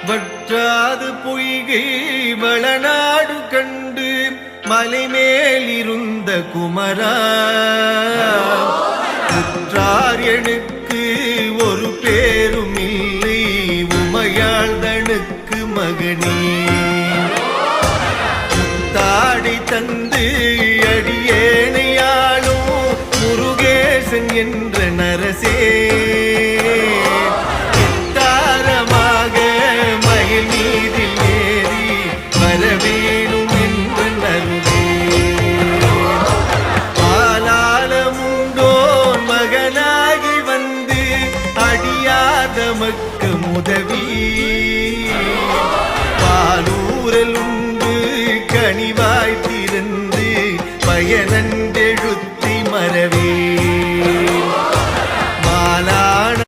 வற்றாது பொய்கை வளநாடு கண்டு மலை மேலிருந்த குமரா உற்றார் எனக்கு ஒரு பேரும் இல்லை உமையாள்தனுக்கு மகனே தாடி தந்து அடியேனையாளும் முருகேசன் என்ற நரசே தாரமாக மயில் மீதில் ஏறி வரவேணும் என்று நருவே பாலாலமுண்டோன் மகனாகி வந்து அடியாதமக்கு உதவி பாலூரல் உண்டு கனிவாய் திறந்து பயனன்